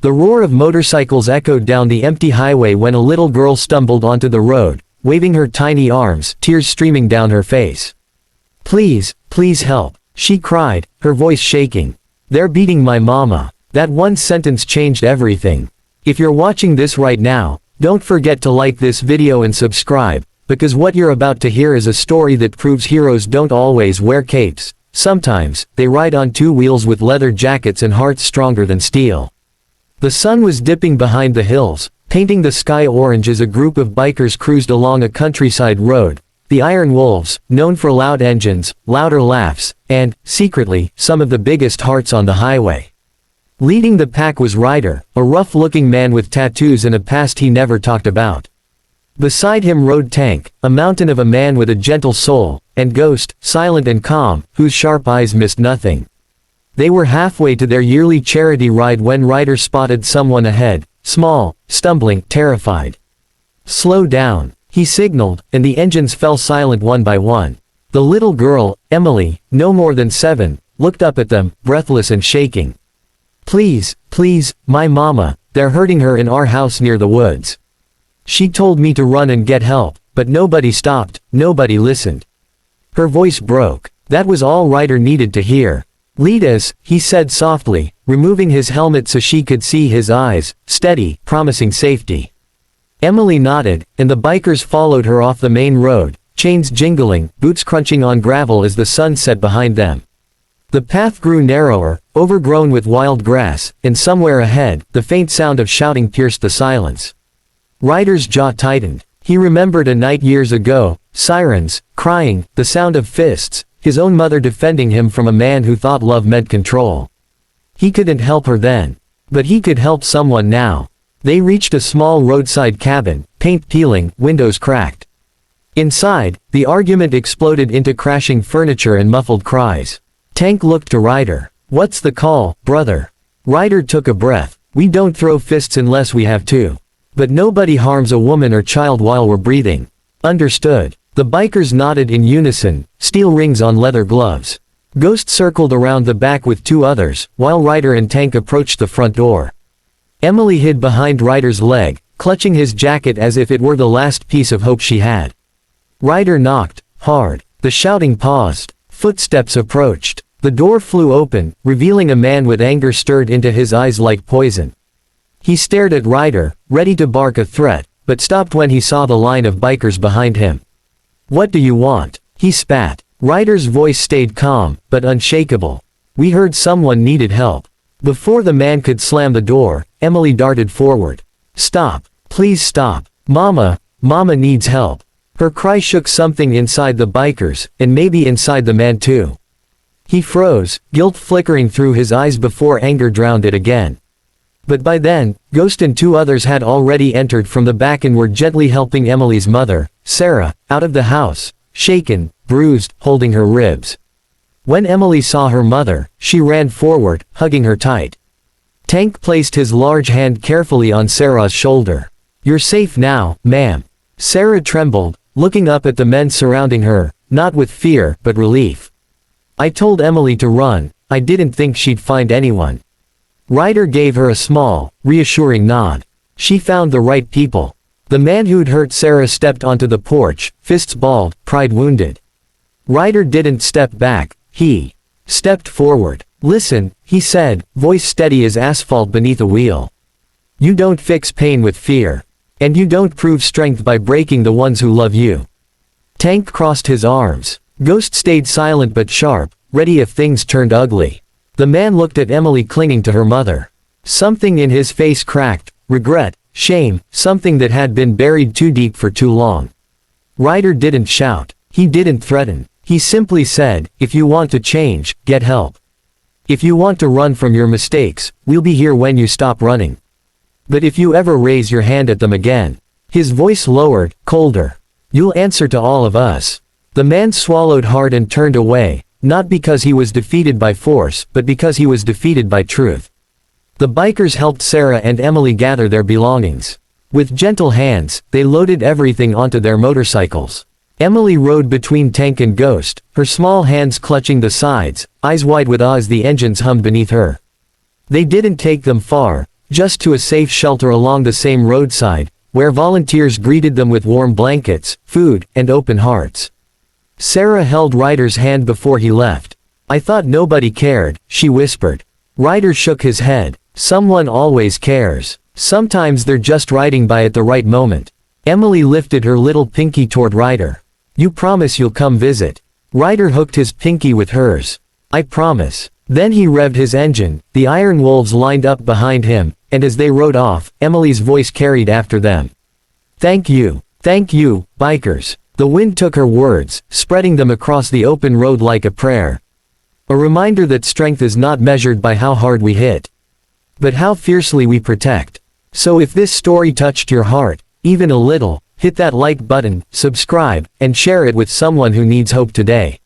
The roar of motorcycles echoed down the empty highway when a little girl stumbled onto the road, waving her tiny arms, tears streaming down her face. "Please, please help," she cried, her voice shaking. "They're beating my mama." That one sentence changed everything. If you're watching this right now, don't forget to like this video and subscribe, because what you're about to hear is a story that proves heroes don't always wear capes. Sometimes, they ride on two wheels with leather jackets and hearts stronger than steel. The sun was dipping behind the hills, painting the sky orange as a group of bikers cruised along a countryside road. The Iron Wolves, known for loud engines, louder laughs, and, secretly, some of the biggest hearts on the highway. Leading the pack was Ryder, a rough-looking man with tattoos and a past he never talked about. Beside him rode Tank, a mountain of a man with a gentle soul, and Ghost, silent and calm, whose sharp eyes missed nothing. They were halfway to their yearly charity ride when Ryder spotted someone ahead, small, stumbling, terrified. "Slow down," he signaled, and the engines fell silent one by one. The little girl, Emily, no more than 7, looked up at them, breathless and shaking. "Please, please, my mama, they're hurting her in our house near the woods. She told me to run and get help, but nobody stopped, nobody listened." Her voice broke. That was all Ryder needed to hear. "Lead us," he said softly, removing his helmet so she could see his eyes, steady, promising safety. Emily nodded, and the bikers followed her off the main road, chains jingling, boots crunching on gravel as the sun set behind them. The path grew narrower, overgrown with wild grass, and somewhere ahead, the faint sound of shouting pierced the silence. Ryder's jaw tightened. He remembered a night years ago, sirens, crying, the sound of fists, his own mother defending him from a man who thought love meant control. He couldn't help her then. But he could help someone now. They reached a small roadside cabin, paint peeling, windows cracked. Inside, the argument exploded into crashing furniture and muffled cries. Tank looked to Ryder. "What's the call, brother?" Ryder took a breath. "We don't throw fists unless we have to. But nobody harms a woman or child while we're breathing." "Understood." The bikers nodded in unison, steel rings on leather gloves. Ghost circled around the back with 2 others, while Ryder and Tank approached the front door. Emily hid behind Ryder's leg, clutching his jacket as if it were the last piece of hope she had. Ryder knocked, hard. The shouting paused. Footsteps approached. The door flew open, revealing a man with anger stirred into his eyes like poison. He stared at Ryder, ready to bark a threat, but stopped when he saw the line of bikers behind him. "What do you want?" he spat. Ryder's voice stayed calm, but unshakable. "We heard someone needed help." Before the man could slam the door, Emily darted forward. "Stop. Please stop. Mama needs help." Her cry shook something inside the bikers, and maybe inside the man too. He froze, guilt flickering through his eyes before anger drowned it again. But by then, Ghost and 2 others had already entered from the back and were gently helping Emily's mother, Sarah, out of the house, shaken, bruised, holding her ribs. When Emily saw her mother, she ran forward, hugging her tight. Tank placed his large hand carefully on Sarah's shoulder. "You're safe now, ma'am." Sarah trembled, looking up at the men surrounding her, not with fear, but relief. "I told Emily to run, I didn't think she'd find anyone." Ryder gave her a small, reassuring nod. She found the right people. The man who'd hurt Sarah stepped onto the porch, fists balled, pride wounded. Ryder didn't step back, he stepped forward. "Listen," he said, voice steady as asphalt beneath a wheel. "You don't fix pain with fear. And you don't prove strength by breaking the ones who love you." Tank crossed his arms. Ghost stayed silent but sharp, ready if things turned ugly. The man looked at Emily clinging to her mother. Something in his face cracked, regret, shame, something that had been buried too deep for too long. Ryder didn't shout. He didn't threaten. He simply said, "If you want to change, get help. If you want to run from your mistakes, we'll be here when you stop running. But if you ever raise your hand at them again," his voice lowered, colder, "you'll answer to all of us." The man swallowed hard and turned away, not because he was defeated by force, but because he was defeated by truth. The bikers helped Sarah and Emily gather their belongings. With gentle hands, they loaded everything onto their motorcycles. Emily rode between Tank and Ghost, her small hands clutching the sides, eyes wide with awe as the engines hummed beneath her. They didn't take them far, just to a safe shelter along the same roadside, where volunteers greeted them with warm blankets, food, and open hearts. Sarah held Ryder's hand before he left. "I thought nobody cared," she whispered. Ryder shook his head. "Someone always cares. Sometimes they're just riding by at the right moment." Emily lifted her little pinky toward Ryder. "You promise you'll come visit?" Ryder hooked his pinky with hers. "I promise." Then he revved his engine, the iron wolves lined up behind him, and as they rode off, Emily's voice carried after them. Thank you, bikers." The wind took her words, spreading them across the open road like a prayer. A reminder that strength is not measured by how hard we hit, but how fiercely we protect. So if this story touched your heart, even a little, hit that like button, subscribe, and share it with someone who needs hope today.